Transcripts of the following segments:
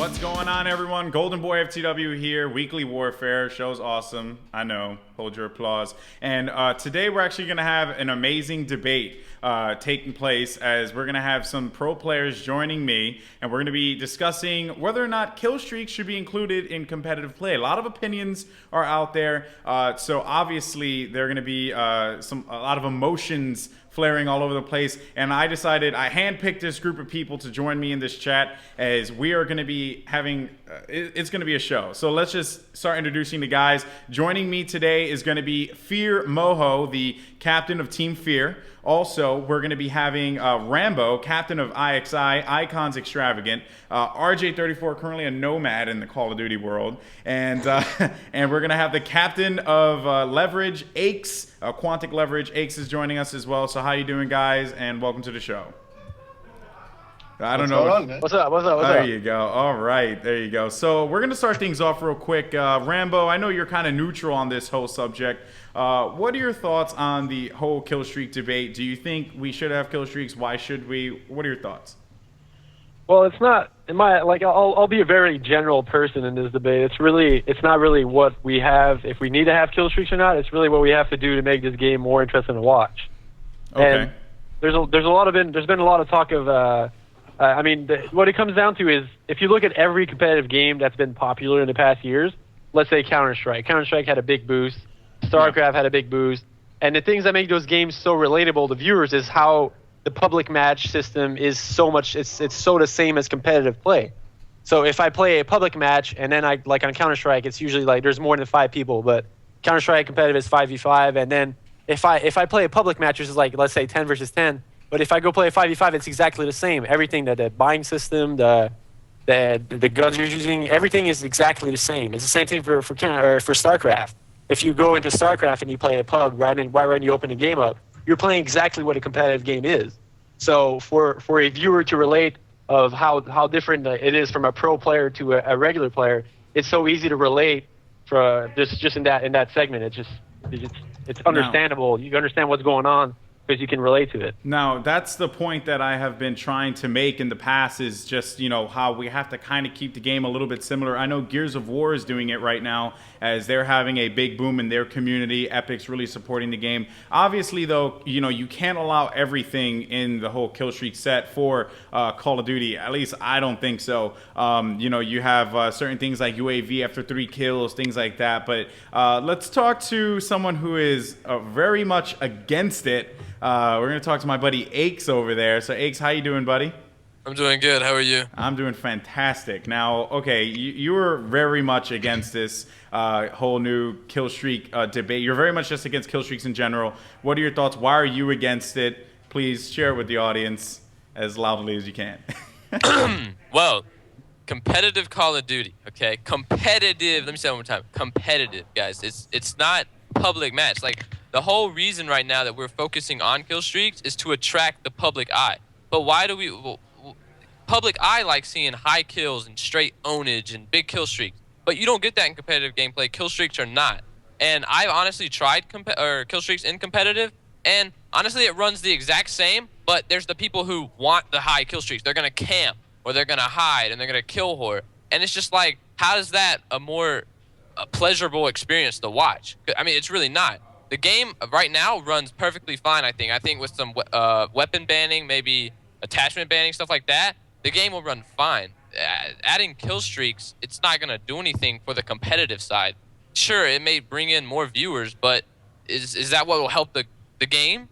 What's going on, everyone? Goldenboy FTW here. Weekly Warfare. Show's awesome. I know. Hold your applause. And today we're actually going to have an amazing debate taking place, as we're going to have some pro players joining me, and we're going to be discussing whether or not kill streaks should be included in competitive play. A lot of opinions are out there, so obviously there are going to be a lot of emotions flaring all over the place, and I decided, I handpicked this group of people to join me in this chat, as we are going to be having, it's going to be a show. So let's just start introducing the guys. Joining me today is going to be Fear Moho, the captain of Team Fear. Also, we're going to be having Rambo, captain of IXI, Icons Extravagant, RJ34, currently a nomad in the Call of Duty world, and and we're going to have the captain of Leverage, Aches, Quantic Leverage. Aches is joining us as well. So how you doing, guys? And welcome to the show. I don't know. What's up? There you go. All right, there you go. So we're going to start things off real quick. Rambo, I know you're kind of neutral on this whole subject. What are your thoughts on the whole kill streak debate? Do you think we should have kill streaks? Why should we? What are your thoughts? Well, it's not. I'll be a very general person in this debate. It's not really what we have, if we need to have kill streaks or not. It's really what we have to do to make this game more interesting to watch. Okay. And there's been a lot of talk of. What it comes down to is, if you look at every competitive game that's been popular in the past years, let's say Counter-Strike. Counter-Strike had a big boost. StarCraft had a big boost. And the things that make those games so relatable to viewers is how the public match system is so much, it's so the same as competitive play. So if I play a public match, and then like on Counter-Strike, it's usually like there's more than 5 people, but Counter-Strike competitive is 5v5. And then if I play a public match, which is like, let's say 10 versus 10, but if I go play a 5v5, it's exactly the same. Everything, the buying system, the guns you're using, everything is exactly the same. It's the same thing for StarCraft. If you go into StarCraft and you play a pub right when you open the game up, you're playing exactly what a competitive game is. So for a viewer to relate of how different it is from a pro player to a regular player, it's so easy to relate for just in that segment. It's understandable. You understand what's going on, because you can relate to it. Now, that's the point that I have been trying to make in the past, is just, how we have to kind of keep the game a little bit similar. I know Gears of War is doing it right now, as they're having a big boom in their community. Epic's really supporting the game. Obviously, though, you can't allow everything in the whole kill streak set for Call of Duty. At least I don't think so. You have certain things like UAV after 3 kills, things like that. But let's talk to someone who is very much against it. We're going to talk to my buddy Aches over there. So, Aches, how you doing, buddy? I'm doing good. How are you? I'm doing fantastic. Now, okay, you were very much against this whole new kill streak debate. You're very much just against kill streaks in general. What are your thoughts? Why are you against it? Please share it with the audience as loudly as you can. Well, competitive Call of Duty, okay? Competitive. Let me say it one more time. Competitive, guys. It's not public match. Like, the whole reason right now that we're focusing on kill streaks is to attract the public eye. But why do we... public eye likes seeing high kills and straight ownage and big kill streaks. But you don't get that in competitive gameplay. Kill streaks are not. And I've honestly tried kill streaks in competitive, and honestly it runs the exact same, but there's the people who want the high kill streaks. They're going to camp, or they're going to hide, and they're going to kill whore. And it's just like, how is that a more pleasurable experience to watch? I mean, it's really not. The game right now runs perfectly fine, I think. I think with some weapon banning, maybe attachment banning, stuff like that, the game will run fine. Adding kill streaks, it's not going to do anything for the competitive side. Sure, it may bring in more viewers, but is that what will help the game?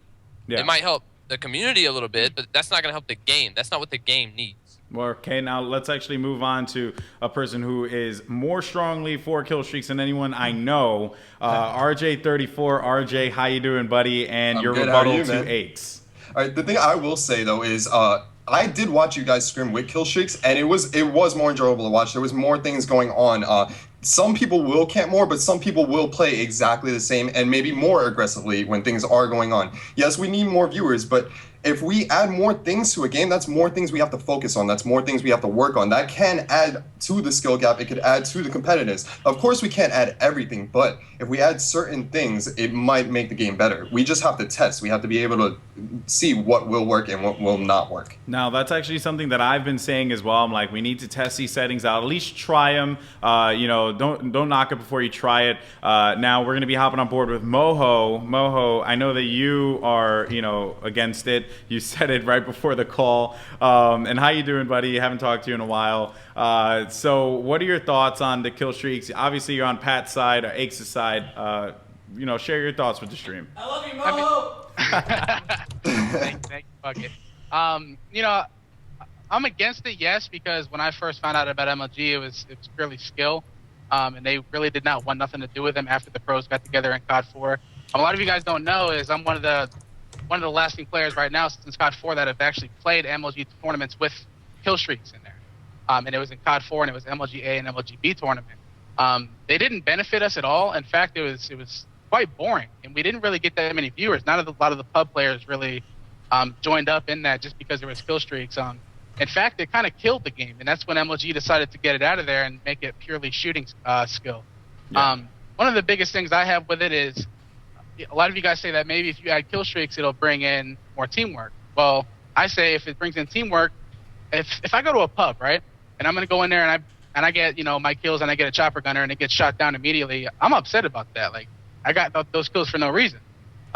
Yeah. It might help the community a little bit, but that's not going to help the game. That's not what the game needs. Well, okay, now let's actually move on to a person who is more strongly for kill streaks than anyone I know. RJ34. RJ, how you doing, buddy? And your rebuttal to Aches. All right, the thing I will say, though, is I did watch you guys scrim with kill streaks, and it was more enjoyable to watch. There was more things going on. Some people will camp more, but some people will play exactly the same and maybe more aggressively when things are going on. Yes, we need more viewers, but if we add more things to a game, that's more things we have to focus on. That's more things we have to work on. That can add to the skill gap. It could add to the competitiveness. Of course, we can't add everything, but if we add certain things, it might make the game better. We just have to test. We have to be able to see what will work and what will not work. Now, that's actually something that I've been saying as well. I'm like, we need to test these settings out. At least try them. Don't knock it before you try it. Now, we're going to be hopping on board with Moho. Moho, I know that you are, against it. You said it right before the call. And how you doing, buddy? Haven't talked to you in a while. So what are your thoughts on the kill streaks? Obviously, you're on Pat's side or Aches' side. Share your thoughts with the stream. I love you, Moho. Thank you, Bucket. I'm against it, yes, because when I first found out about MLG, it was purely skill, and they really did not want nothing to do with them after the pros got together in COD 4. A lot of you guys don't know is I'm one of the lasting players right now since COD 4 that have actually played MLG tournaments with kill streaks in there. And it was in COD 4 and it was MLG A and MLG B tournament. They didn't benefit us at all. In fact, it was quite boring, and we didn't really get that many viewers. A lot of the pub players really joined up in that just because there was kill streaks. In fact, it kind of killed the game, and that's when MLG decided to get it out of there and make it purely shooting skill. Yeah. One of the biggest things I have with it is a lot of you guys say that maybe if you add kill streaks, it'll bring in more teamwork. Well, I say if it brings in teamwork, if I go to a pub, right, and I'm going to go in there and I get, my kills and I get a chopper gunner and it gets shot down immediately, I'm upset about that. Like, I got those kills for no reason.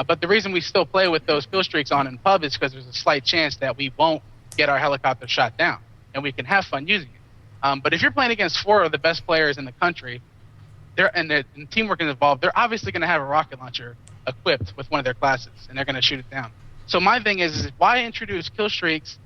But the reason we still play with those kill streaks on in pub is because there's a slight chance that we won't get our helicopter shot down, and we can have fun using it. But if you're playing against 4 of the best players in the country, and teamwork is involved, they're obviously going to have a rocket launcher equipped with one of their classes, and they're going to shoot it down. So my thing is why introduce kill streaks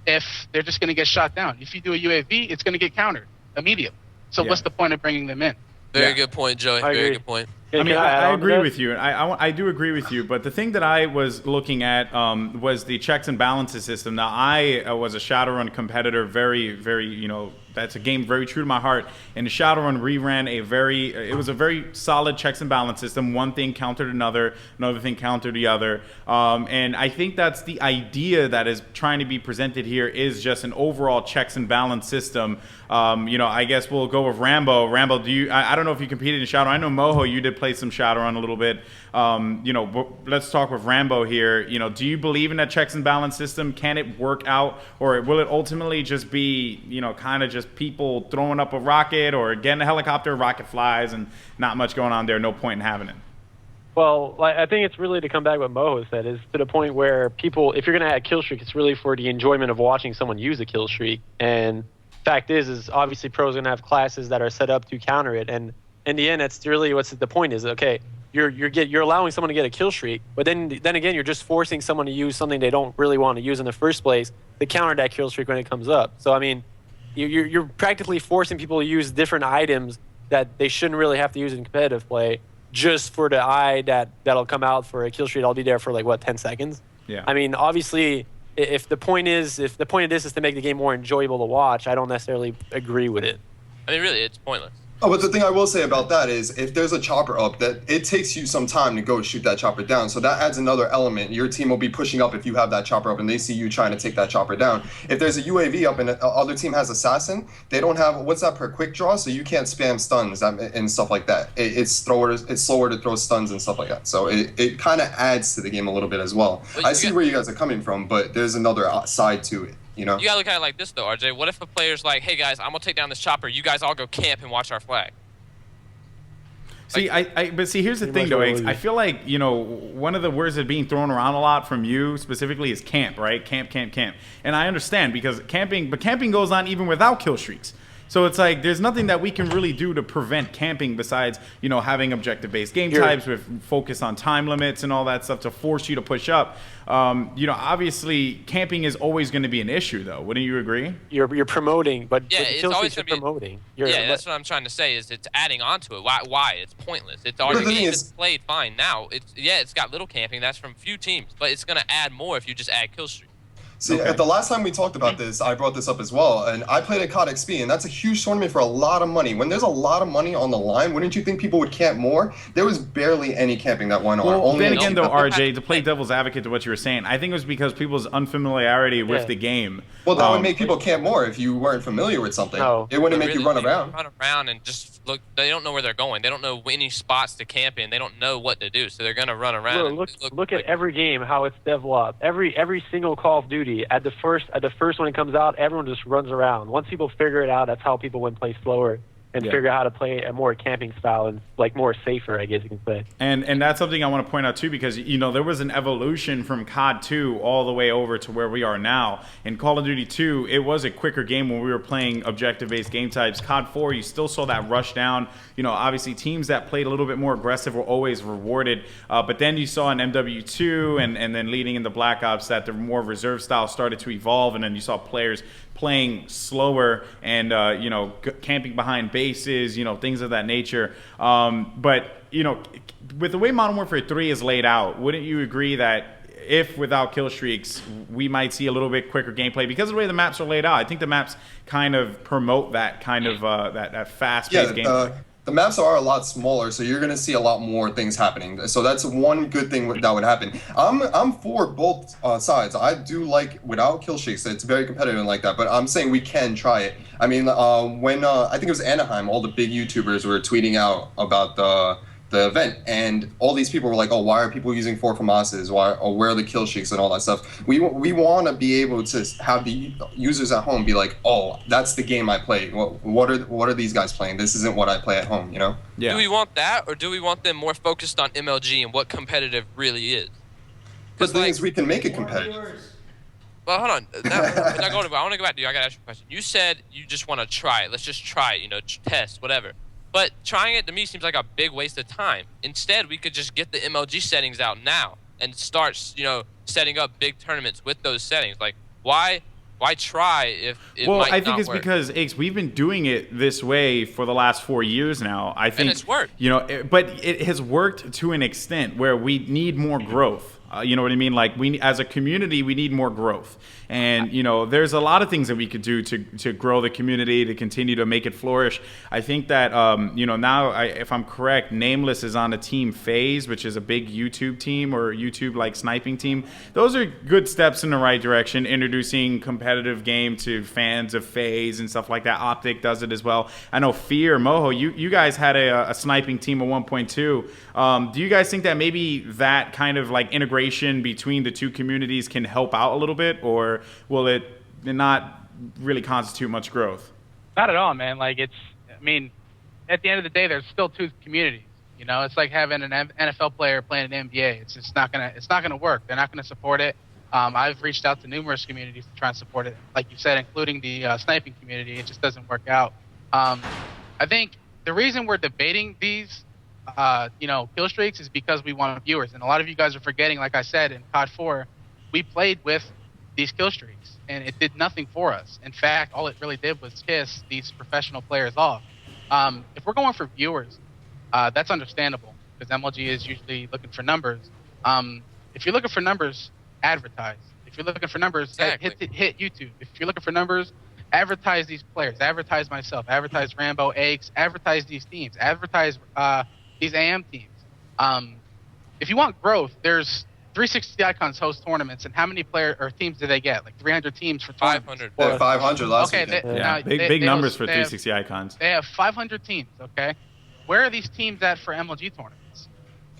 if they're just going to get shot down? If you do a UAV, it's going to get countered immediately. So what's the point of bringing them in? Very good point, Joey. Very good point. I mean, I agree with you. I do agree with you. But the thing that I was looking at was the checks and balances system. Now, I was a Shadowrun competitor, very, very, that's a game very true to my heart. And Shadowrun reran it was a very solid checks and balance system. One thing countered another thing countered the other. And I think that's the idea that is trying to be presented here is just an overall checks and balance system. I guess we'll go with Rambo. Rambo, I don't know if you competed in Shadowrun. I know Moho, you did play some Shadowrun a little bit. Let's talk with Rambo here. Do you believe in that checks and balance system? Can it work out, or will it ultimately just be, kind of just people throwing up a rocket or getting a helicopter, rocket flies, and not much going on there? No point in having it. Well, I think it's really to come back what Moho said, is to the point where people, if you're going to add kill streak, it's really for the enjoyment of watching someone use a kill streak. And fact is obviously pros are going to have classes that are set up to counter it. And in the end, that's really what's the point is, okay, you're allowing someone to get a kill streak, but then again, you're just forcing someone to use something they don't really want to use in the first place to counter that kill streak when it comes up. So, I mean, you're practically forcing people to use different items that they shouldn't really have to use in competitive play just for the eye that'll come out for a kill streak. I'll be there for 10 seconds. Yeah. I mean, obviously, if the point of this is to make the game more enjoyable to watch, I don't necessarily agree with it. I mean, really, it's pointless. Oh, but the thing I will say about that is if there's a chopper up, that it takes you some time to go shoot that chopper down. So that adds another element. Your team will be pushing up if you have that chopper up and they see you trying to take that chopper down. If there's a UAV up and the other team has assassin, they don't have, what's that per quick draw? So you can't spam stuns and stuff like that. It's slower to throw stuns and stuff like that. So it kind of adds to the game a little bit as well. I see where you guys are coming from, but there's another side to it. You gotta look at it like this, though, RJ. What if a player's like, hey, guys, I'm gonna take down this chopper. You guys all go camp and watch our flag. See, but here's the thing, though, Ace. I feel like, one of the words that are being thrown around a lot from you specifically is camp, right? Camp. And I understand because camping goes on even without kill streaks. So it's like there's nothing that we can really do to prevent camping besides, having objective-based game types with focus on time limits and all that stuff to force you to push up. Obviously, camping is always going to be an issue, though. Wouldn't you agree? You're promoting, but it's always going to be promoting. That's what I'm trying to say is it's adding on to it. Why? It's pointless. It's already game is played fine now. It's got little camping. That's from few teams, but it's going to add more if you just add kill streak. See, Okay. the last time we talked about this, I brought this up as well, and I played at COD XP, and that's a huge tournament for a lot of money. When there's a lot of money on the line, wouldn't you think people would camp more? There was barely any camping that went on. Well, Only then a again, few- though, RJ, to play devil's advocate to what you were saying, I think it was because people's unfamiliarity with Yeah. the game. Well, that would make people camp more if you weren't familiar with something. No. It wouldn't make Really, you run they around. Run around and just look. They don't know where they're going. They don't know any spots to camp in. They don't know what to do. So they're gonna run around. and Look at like- every game how it's developed. Every single Call of Duty at the first when it comes out, everyone just runs around. Once people figure it out, that's how people would play slower and figure out how to play a more camping style and like more safer, I guess you can say. And that's something I want to point out too, because there was an evolution from COD 2 all the way over to where we are now. In Call of Duty 2, it was a quicker game when we were playing objective-based game types. COD 4, you still saw that rush down. Obviously teams that played a little bit more aggressive were always rewarded. But then you saw in MW2 and then leading into Black Ops that the more reserve style started to evolve, and then you saw players playing slower and camping behind bases, things of that nature. But with the way Modern Warfare 3 is laid out, wouldn't you agree that if without Killstreaks, we might see a little bit quicker gameplay because of the way the maps are laid out? I think the maps kind of promote that kind of that fast-paced gameplay. The maps are a lot smaller, so you're gonna see a lot more things happening. So that's one good thing that would happen. I'm for both sides. I do like without Killstreaks, it's very competitive and like that. But I'm saying we can try it. I mean, when I think it was Anaheim, all the big YouTubers were tweeting out about the event, and all these people were like, "Oh, why are people using 4 FAMASs? Where are the kill streaks and all that stuff?" We want to be able to have the users at home be like, "Oh, that's the game I play. What are these guys playing? This isn't what I play at home." Yeah. Do we want that, or do we want them more focused on MLG and what competitive really is? The thing is, we can make it competitive. Well, hold on. I want to go back to you. I got to ask you a question. You said you just want to try it. Let's just try it, test, whatever. But trying it to me seems like a big waste of time. Instead, we could just get the MLG settings out now and start, setting up big tournaments with those settings. Like, why try if it might I think not it's work? because Ace, we've been doing it this way for the last 4 years now. I think, and it's worked. But it has worked to an extent where we need more growth. You know what I mean? Like as a community, we need more growth. And, there's a lot of things that we could do to grow the community, to continue to make it flourish. I think that, now, if I'm correct, Nameless is on a team FaZe, which is a big YouTube team or YouTube-like sniping team. Those are good steps in the right direction, introducing competitive game to fans of FaZe and stuff like that. Optic does it as well. I know Fear, Moho, you guys had a sniping team at 1.2. Do you guys think that maybe that kind of like integration between the two communities can help out a little bit, or will it not really constitute much growth? Not at all, man. Like at the end of the day, there's still two communities. It's like having an NFL player playing an NBA. It's just not gonna work. They're not gonna support it. I've reached out to numerous communities to try and support it, like you said, including the sniping community. It just doesn't work out. I think the reason we're debating these, kill streaks is because we want viewers, and a lot of you guys are forgetting. Like I said, in COD 4, we played with these kill streaks, and it did nothing for us. In fact, all it really did was piss these professional players off. If we're going for viewers, that's understandable, because MLG is usually looking for numbers. If you're looking for numbers, advertise. If you're looking for numbers, Exactly. hit YouTube. If you're looking for numbers, advertise these players, advertise myself, advertise Rambo, Eggs, advertise these teams, advertise these AM teams. If you want growth, there's 360 Icons host tournaments, and how many teams do they get? Like 300 teams for tournaments. 500. They had 500 last Okay, weekend. Big numbers host- for they have- 360 Icons. They have 500 teams, okay? Where are these teams at for MLG tournaments?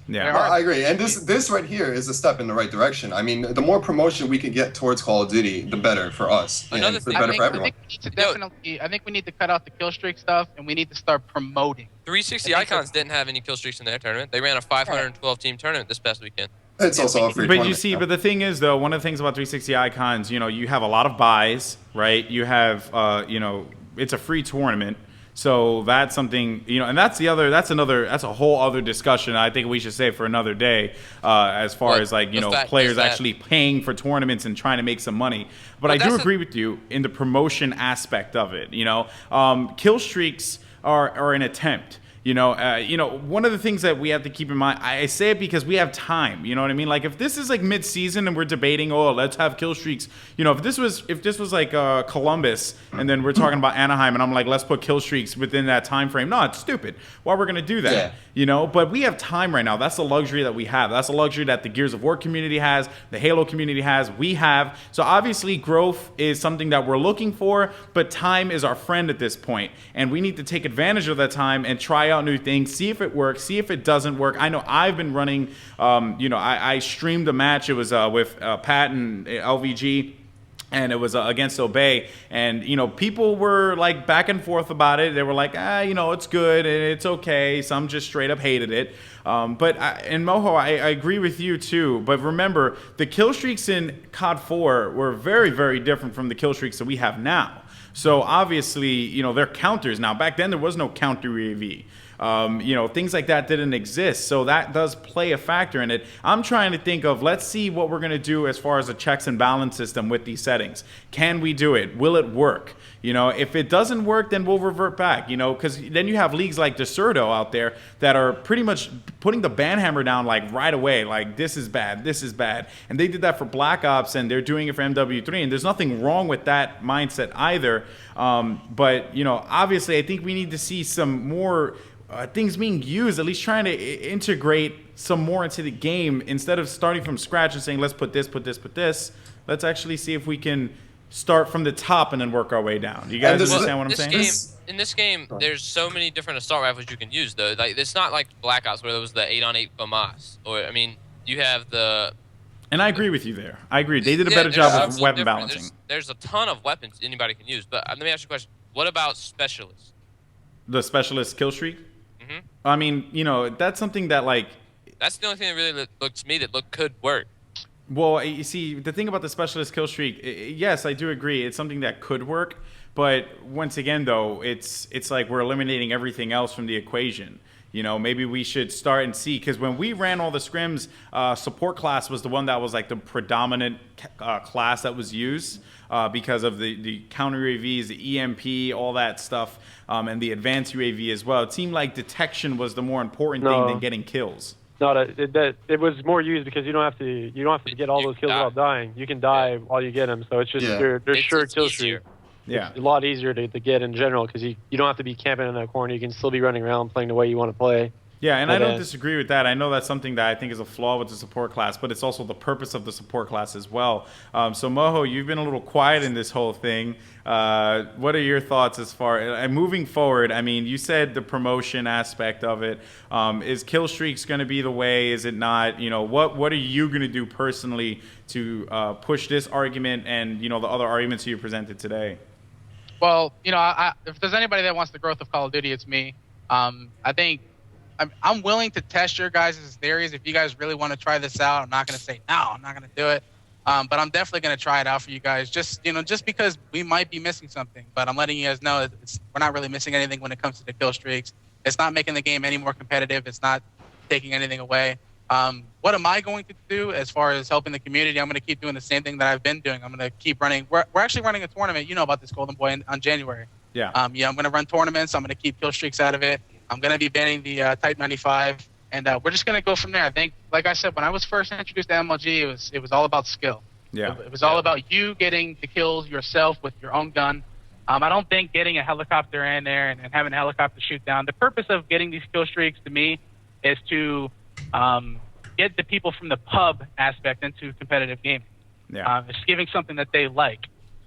Yeah. I agree, and this right here is a step in the right direction. I mean, the more promotion we can get towards Call of Duty, the better for us, and Another the thing- better I for everyone. think we need to cut out the kill streak stuff, and we need to start promoting. 360 Icons didn't have any kill streaks in their tournament. They ran a 512 team tournament this past weekend. It's also a free But you tournament, see, yeah. but the thing is, though, one of the things about 360 Icons, you have a lot of buys, right? You have, it's a free tournament. So that's something, and that's a whole other discussion I think we should save for another day, as far as like, the fact players is that- actually paying for tournaments and trying to make some money. But I that's do the- agree with you in the promotion aspect of it, kill streaks are an attempt. One of the things that we have to keep in mind, I say it because we have time. You know what I mean? Like if this is like mid-season and we're debating, oh, let's have kill streaks. If this was like Columbus and then we're talking about Anaheim and I'm like, let's put kill streaks within that time frame. No, it's stupid. Why we're gonna do that? Yeah. But we have time right now. That's the luxury that we have. That's the luxury that the Gears of War community has, the Halo community has. We have. So obviously, growth is something that we're looking for, but time is our friend at this point, and we need to take advantage of that time and try out new things, see if it works, see if it doesn't work. I know I've been running, I streamed a match. It was with Pat and LVG, and it was against Obey, and people were like back and forth about it. They were like, it's good and it's okay. Some just straight up hated it. But Moho, I agree with you too. But remember, the kill streaks in COD 4 were very, very different from the kill streaks that we have now. So obviously, they're counters now. Back then, there was no counter UAV. Things like that didn't exist. So that does play a factor in it. I'm trying to think of, let's see what we're going to do as far as a checks and balance system with these settings. Can we do it? Will it work? If it doesn't work, then we'll revert back, because then you have leagues like Deserto out there that are pretty much putting the ban hammer down like right away. Like, this is bad, this is bad. And they did that for Black Ops, and they're doing it for MW3. And there's nothing wrong with that mindset either. But obviously, I think we need to see some more things being used, at least trying to integrate some more into the game instead of starting from scratch and saying, let's put this, put this, put this. Let's actually see if we can start from the top and then work our way down. You guys understand what I'm saying? In this game, there's so many different assault rifles you can use, though. Like, it's not like Black Ops where there was the 8-on-8 FAMAS. You have the... And I agree with you there. I agree. They did a better job of weapon balancing. There's a ton of weapons anybody can use. But let me ask you a question. What about specialists? The specialist kill streak? Mm-hmm. I mean, that's something that, like... That's the only thing that really looked to me that could work. Well, you see, the thing about the specialist kill streak, yes, I do agree. It's something that could work. But once again, though, it's like we're eliminating everything else from the equation. Maybe we should start and see. Because when we ran all the scrims, support class was the one that was like the predominant class that was used because of the counter UAVs, the EMP, all that stuff, and the advanced UAV as well. It seemed like detection was the more important thing than getting kills. No, it was more used because you don't have to get all those kills without dying. You can die while you get them, so it's just there's sure kill streak. Yeah, it's a lot easier to get in general because you don't have to be camping in that corner. You can still be running around playing the way you want to play. Yeah, and I don't disagree with that. I know that's something that I think is a flaw with the support class, but it's also the purpose of the support class as well. So, Moho, you've been a little quiet in this whole thing. What are your thoughts as far moving forward? I mean, you said the promotion aspect of it. Is kill streaks going to be the way? Is it not? What are you going to do personally to push this argument and the other arguments you presented today? Well, if there's anybody that wants the growth of Call of Duty, it's me. I think I'm willing to test your guys' theories. If you guys really want to try this out, I'm not going to say no, I'm not going to do it. But I'm definitely going to try it out for you guys. Just because we might be missing something. But I'm letting you guys know we're not really missing anything when it comes to the kill streaks. It's not making the game any more competitive. It's not taking anything away. What am I going to do as far as helping the community? I'm going to keep doing the same thing that I've been doing. I'm going to keep running. We're actually running a tournament. You know about this, Goldenboy, on January. Yeah. I'm going to run tournaments. I'm going to keep kill streaks out of it. I'm going to be banning the Type 95, and we're just going to go from there. I think, like I said, when I was first introduced to MLG, it was all about skill. Yeah. It was all about you getting the kills yourself with your own gun. I don't think getting a helicopter in there and having a helicopter shoot down. The purpose of getting these kill streaks to me is to get the people from the pub aspect into competitive gaming. Yeah. It's giving something that they like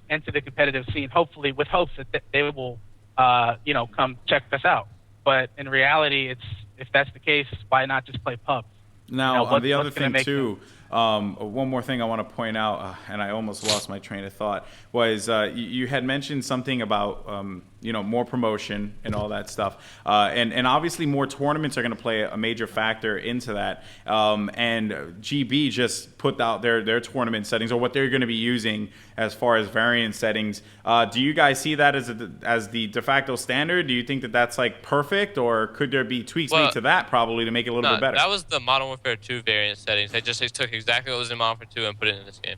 into the competitive scene, hopefully with hopes that they will, come check us out. But in reality, if that's the case, why not just play pubs? Now, the other thing too, one more thing I want to point out, and I almost lost my train of thought, was you had mentioned something about more promotion and all that stuff, and obviously more tournaments are going to play a major factor into that. And GB just put out their tournament settings, or what they're going to be using as far as variant settings. Do you guys see that as the de facto standard? Do you think that that's like perfect, or could there be tweaks made to that probably to make it a little bit better? That was the Modern Warfare 2 variant settings. They just took exactly what was in Modern Warfare 2 and put it in this game.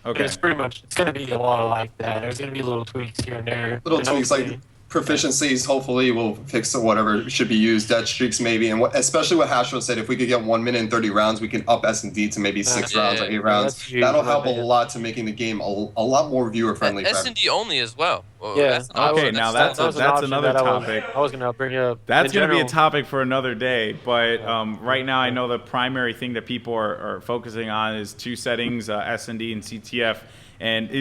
Okay. It's pretty much, it's going to be a lot like that. There's going to be little tweaks here and there. Little tweaks, like proficiencies hopefully will fix whatever should be used. Dead streaks maybe, and especially what Hashro said, if we could get 1 minute and 30 rounds, we can up S&D to maybe 6 rounds or 8 rounds. That'll help a lot to making the game a lot more viewer friendly. S&D only as well. Yeah. Okay, now that's another topic. I was gonna bring up. That's going to be a topic for another day. But right now, I know the primary thing that people are focusing on is 2 settings, S&D and CTF.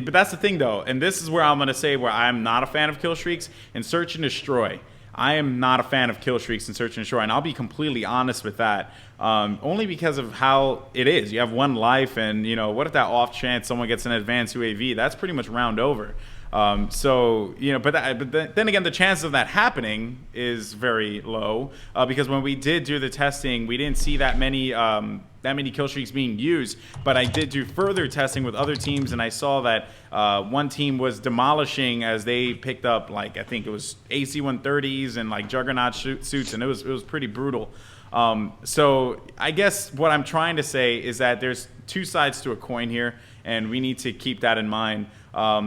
But that's the thing, though, and this is where I'm going to say where I'm not a fan of kill streaks and search and destroy. I am not a fan of kill streaks and search and destroy, and I'll be completely honest with that. Only because of how it is. You have 1 life, and what if that off chance someone gets an advanced UAV? That's pretty much round over. So then again, the chances of that happening is very low because when we did do the testing, we didn't see that many kill streaks being used. But I did do further testing with other teams, and I saw that one team was demolishing as they picked up I think it was AC-130s and Juggernaut suits, and it was pretty brutal. So I guess what I'm trying to say is that there's 2 sides to a coin here, and we need to keep that in mind.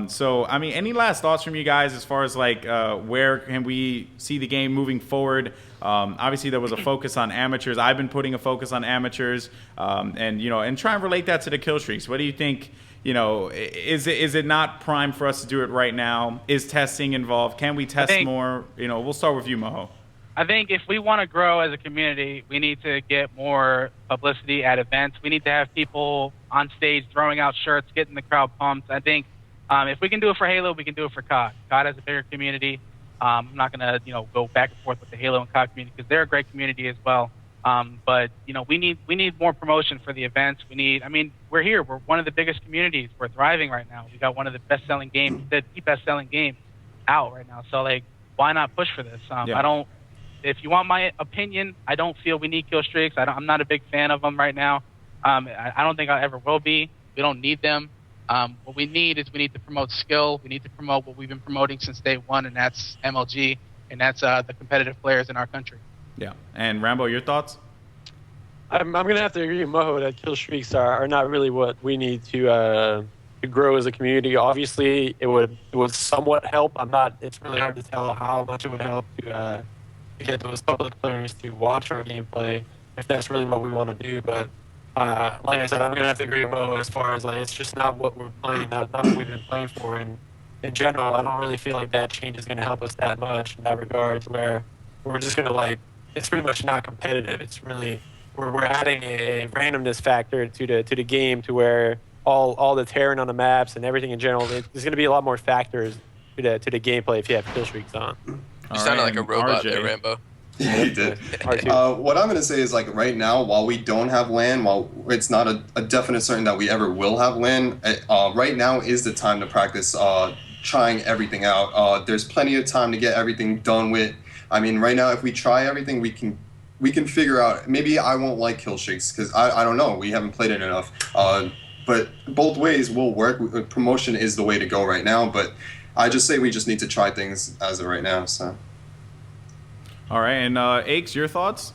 So, I mean, any last thoughts from you guys as far as where can we see the game moving forward? Obviously, there was a focus on amateurs. I've been putting a focus on amateurs, and try and relate that to the kill streaks. What do you think? Is it not prime for us to do it right now? Is testing involved? Can we test more? We'll start with you, Moho. I think if we want to grow as a community, we need to get more publicity at events. We need to have people on stage throwing out shirts, getting the crowd pumped. I think if we can do it for Halo, we can do it for COD. COD has a bigger community. I'm not going to go back and forth with the Halo and COD community because they're a great community as well. But we need more promotion for the events. We're here. We're one of the biggest communities. We're thriving right now. We got one of the best-selling games, the best-selling game out right now. So why not push for this? If you want my opinion, I don't feel we need kill streaks. I'm not a big fan of them right now. I don't think I ever will be. We don't need them. What we need to promote skill. We need to promote what we've been promoting since day one, and that's MLG, and that's the competitive players in our country. Yeah. And Rambo, your thoughts? I'm going to have to agree with Moho that kill streaks are not really what we need to grow as a community. Obviously, it would somewhat help. It's really hard to tell how much it would help to get those public players to watch our gameplay if that's really what we want to do. But like I said, I'm going to have to agree with Mo as far as it's just not what we're playing, not what we've been playing for. And in general, I don't really feel like that change is going to help us that much in that regard, where we're just going to it's pretty much not competitive. It's really we're adding a randomness factor to the game to where all the tearing on the maps and everything in general, there's going to be a lot more factors to the gameplay if you have kill streaks on. You sounded like a robot there, Rambo. Yeah, he did. What I'm going to say is right now, while we don't have LAN, while it's not a definite certain that we ever will have LAN, right now is the time to practice trying everything out. There's plenty of time to get everything done with. Right now, if we try everything, we can figure out. Maybe I won't like kill streaks because I don't know. We haven't played it enough. But both ways will work. Promotion is the way to go right now. But I just say we just need to try things as of right now. So. All right, and Aches, your thoughts?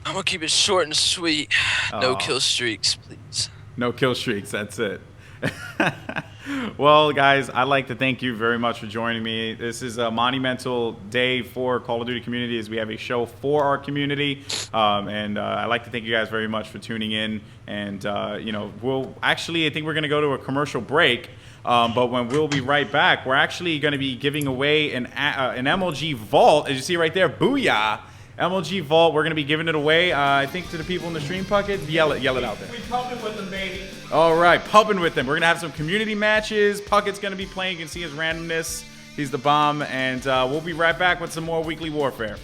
I'm gonna keep it short and sweet. No kill streaks, please. No kill streaks. That's it. Well, guys, I'd like to thank you very much for joining me. This is a monumental day for Call of Duty community as we have a show for our community. And I'd like to thank you guys very much for tuning in. And, we'll actually, I think we're going to go to a commercial break. But when we'll be right back, we're actually going to be giving away an MLG Vault. As you see right there, booyah. MLG Vault, we're going to be giving it away, I think, to the people in the stream bucket. Yell it out there. We pumping with them, baby. All right, pumping with them. We're going to have some community matches. Pucket's going to be playing. You can see his randomness. He's the bomb. And we'll be right back with some more Weekly Warfare.